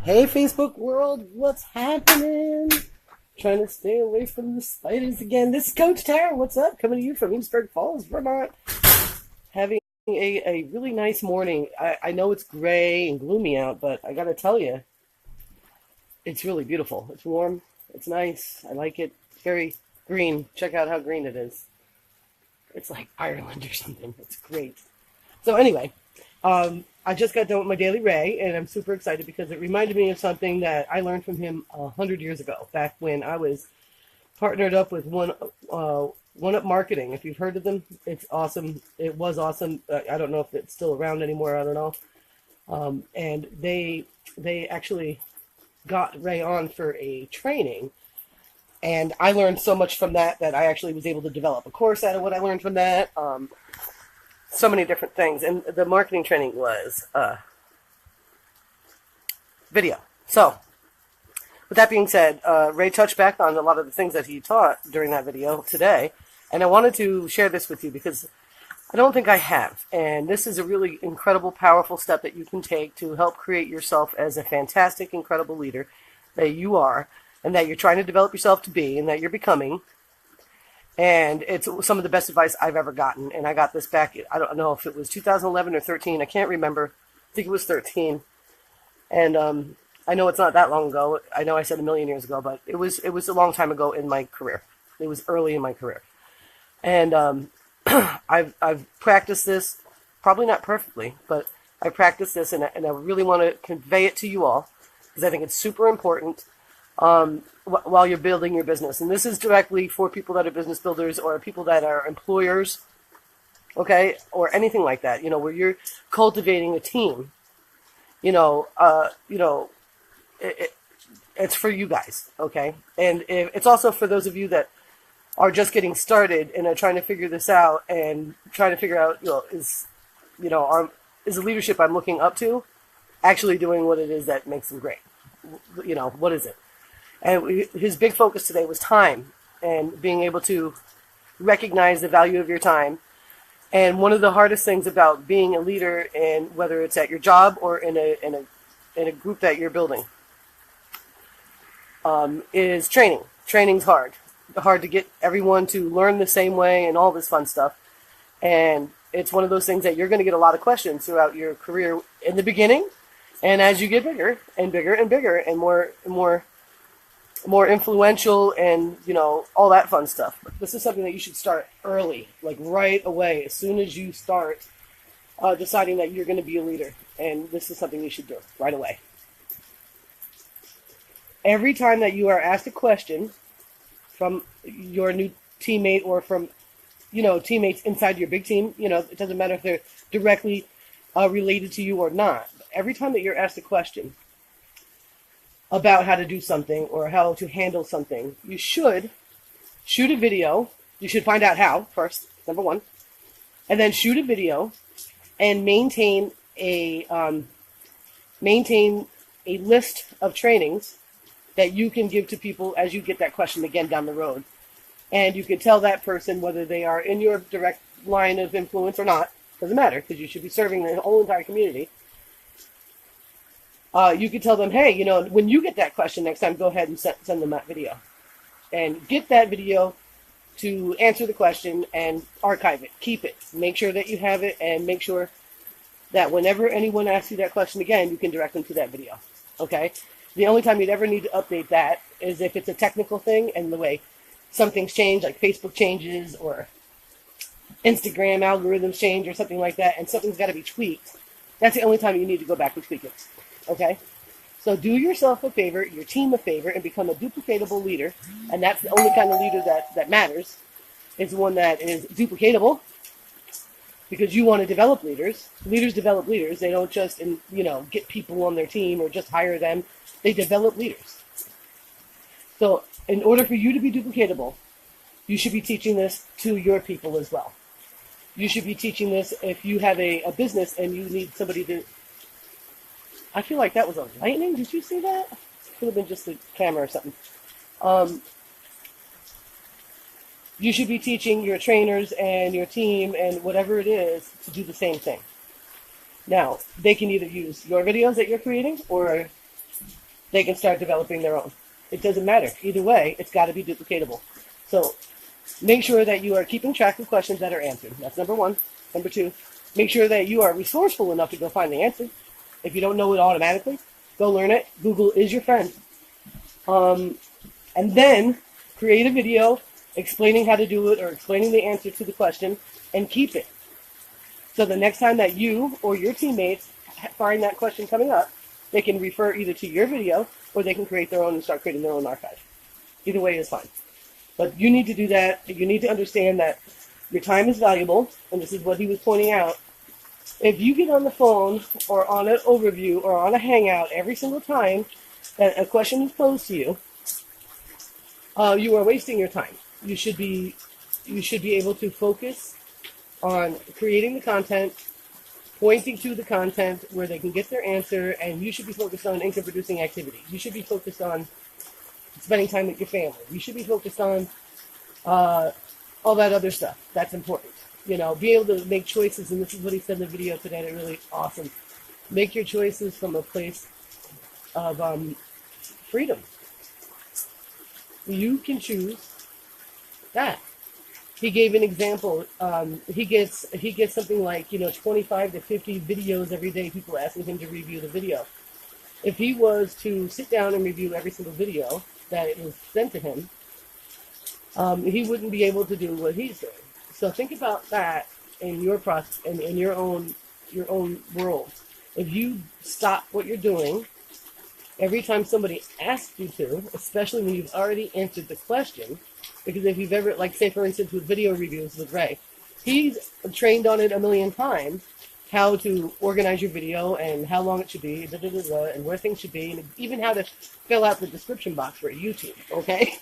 Hey Facebook world, what's happening? Trying to stay away from the spiders again. This is Coach Tara, what's up? Coming to you from Eastburg Falls, Vermont. Having a really nice morning. I know it's gray and gloomy out, but I gotta tell you, it's really beautiful. It's warm, it's nice, I like it. It's very green. Check out how green it is. It's like Ireland or something. It's great. So anyway, I just got done with my daily Ray, and I'm super excited because it reminded me of something that I learned from him 100 years ago, back when I was partnered up with One Up Marketing. If you've heard of them, it's awesome. It was awesome. I don't know if it's still around anymore. I don't know. And they actually got Ray on for a training, and I learned so much from that I actually was able to develop a course out of what I learned from that. So many different things, and the marketing training was video. So, with that being said, Ray touched back on a lot of the things that he taught during that video today, and I wanted to share this with you because I don't think I have, and this is a really incredible, powerful step that you can take to help create yourself as a fantastic, incredible leader that you are, and that you're trying to develop yourself to be, and that you're becoming. And it's some of the best advice I've ever gotten. And I got this back, I don't know if it was 2011 or 13. I can't remember. I think it was 13. And I know it's not that long ago. I know I said a million years ago, but it was a long time ago in my career. It was early in my career. And I've practiced this, probably not perfectly, but I practiced this, and I really want to convey it to you all because I think it's super important. While you're building your business. And this is directly for people that are business builders or people that are employers, okay, or anything like that, where you're cultivating a team, it's for you guys, okay? And it's also for those of you that are just getting started and are trying to figure this out and trying to figure out, is the leadership I'm looking up to actually doing what it is that makes them great? What is it? And his big focus today was time and being able to recognize the value of your time. And one of the hardest things about being a leader, and whether it's at your job or in a group that you're building, is training. Training's hard. Hard to get everyone to learn the same way and all this fun stuff. And it's one of those things that you're going to get a lot of questions throughout your career in the beginning, and as you get bigger and bigger and bigger and more influential and, all that fun stuff. But this is something that you should start early, like right away, as soon as you start deciding that you're going to be a leader. And this is something you should do right away. Every time that you are asked a question from your new teammate or from, teammates inside your big team, it doesn't matter if they're directly related to you or not. Every time that you're asked a question about how to do something or how to handle something, you should shoot a video. You should find out how first, number one, and then shoot a video and maintain a list of trainings that you can give to people as you get that question again down the road. And you can tell that person whether they are in your direct line of influence or not. Doesn't matter, because you should be serving the whole entire community. You could tell them, hey, when you get that question next time, go ahead and send them that video. And get that video to answer the question and archive it. Keep it. Make sure that you have it, and make sure that whenever anyone asks you that question again, you can direct them to that video. Okay? The only time you'd ever need to update that is if it's a technical thing and the way something's changed, like Facebook changes or Instagram algorithms change or something like that, and something's got to be tweaked. That's the only time you need to go back and tweak it. Okay? So do yourself a favor, your team a favor, and become a duplicatable leader. And that's the only kind of leader that matters. Is one that is duplicatable, because you want to develop leaders. Leaders develop leaders. They don't just, get people on their team or just hire them. They develop leaders. So in order for you to be duplicatable, you should be teaching this to your people as well. You should be teaching this if you have a business and you need somebody to... I feel like that was a lightning. Did you see that? Could have been just a camera or something. You should be teaching your trainers and your team and whatever it is to do the same thing. Now, they can either use your videos that you're creating or they can start developing their own. It doesn't matter. Either way, it's got to be duplicatable. So make sure that you are keeping track of questions that are answered. That's number one. Number two, make sure that you are resourceful enough to go find the answer. If you don't know it automatically, go learn it. Google is your friend. And then create a video explaining how to do it or explaining the answer to the question and keep it. So the next time that you or your teammates find that question coming up, they can refer either to your video or they can create their own and start creating their own archive. Either way is fine. But you need to do that. You need to understand that your time is valuable, and this is what he was pointing out. If you get on the phone or on an overview or on a hangout every single time that a question is posed to you, you are wasting your time. You should be able to focus on creating the content, pointing to the content where they can get their answer, and you should be focused on income producing activity. You should be focused on spending time with your family. You should be focused on all that other stuff. That's important. You know, be able to make choices, and this is what he said in the video today, they're really awesome. Make your choices from a place of freedom. You can choose that. He gave an example. He gets something like 25 to 50 videos every day. People asking him to review the video. If he was to sit down and review every single video that was sent to him, he wouldn't be able to do what he's doing. So think about that in your process, in your own world. If you stop what you're doing every time somebody asks you to, especially when you've already answered the question, because if you've ever, like say for instance with video reviews with Ray, he's trained on it a million times, how to organize your video and how long it should be, and where things should be, and even how to fill out the description box for YouTube, okay?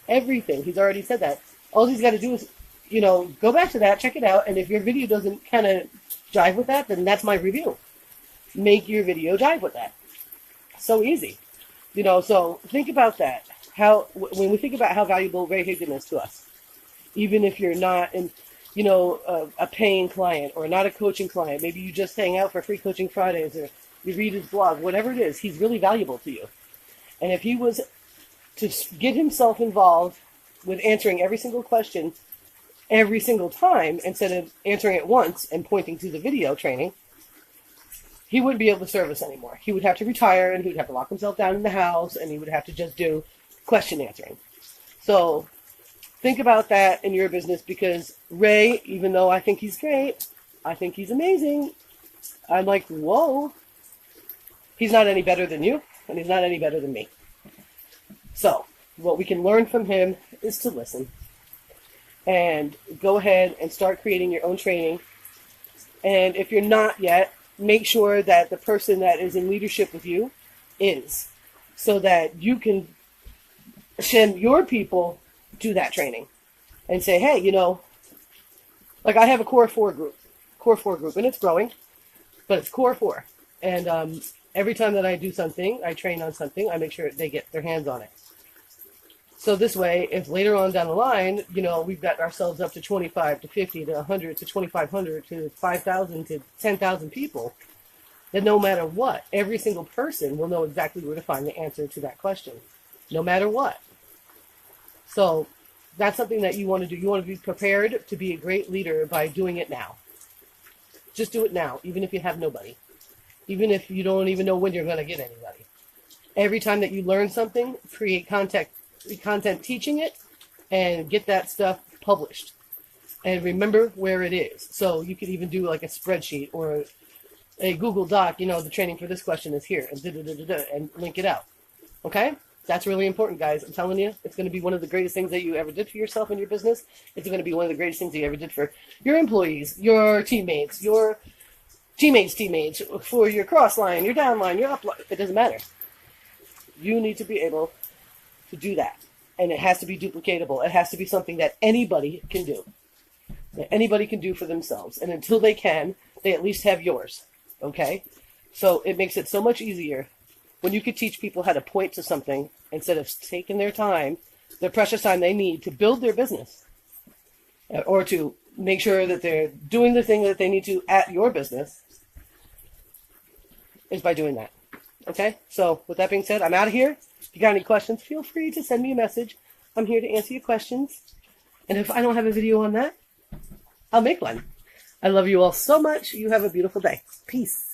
Everything. He's already said that. All he's got to do is, go back to that, check it out, and if your video doesn't kind of jive with that, then that's my review. Make your video jive with that. So easy. So think about that. When we think about how valuable Ray Higdon is to us, even if you're not a paying client or not a coaching client, maybe you just hang out for free coaching Fridays or you read his blog, whatever it is, he's really valuable to you. And if he was to get himself involved with answering every single question every single time instead of answering it once and pointing to the video training, he wouldn't be able to serve us anymore. He would have to retire and he would have to lock himself down in the house and he would have to just do question answering. So think about that in your business, because Ray, even though I think he's great, I think he's amazing, I'm like, whoa, he's not any better than you and he's not any better than me. So what we can learn from him is to listen and go ahead and start creating your own training. And if you're not yet, make sure that the person that is in leadership with you is, so that you can send your people to that training and say, hey, like I have a Core 4 group, and it's growing, but it's Core 4. And every time that I do something, I train on something, I make sure they get their hands on it. So this way, if later on down the line, we've got ourselves up to 25 to 50 to 100 to 2,500 to 5,000 to 10,000 people, then no matter what, every single person will know exactly where to find the answer to that question, no matter what. So that's something that you want to do. You want to be prepared to be a great leader by doing it now. Just do it now, even if you have nobody. Even if you don't even know when you're going to get anybody. Every time that you learn something, create content teaching it and get that stuff published. And remember where it is. So you could even do like a spreadsheet or a Google Doc, the training for this question is here, and link it out. Okay? That's really important, guys. I'm telling you, it's going to be one of the greatest things that you ever did for yourself in your business. It's going to be one of the greatest things you ever did for your employees, your teammates, for your cross line, your down line, your up line. It doesn't matter. You need to be able to do that. And it has to be duplicatable. It has to be something that anybody can do. That anybody can do for themselves. And until they can, they at least have yours. Okay? So it makes it so much easier when you could teach people how to point to something instead of taking their time, their precious time they need to build their business or to make sure that they're doing the thing that they need to at your business, is by doing that. Okay, so with that being said, I'm out of here. If you got any questions, feel free to send me a message. I'm here to answer your questions. And if I don't have a video on that, I'll make one. I love you all so much. You have a beautiful day. Peace.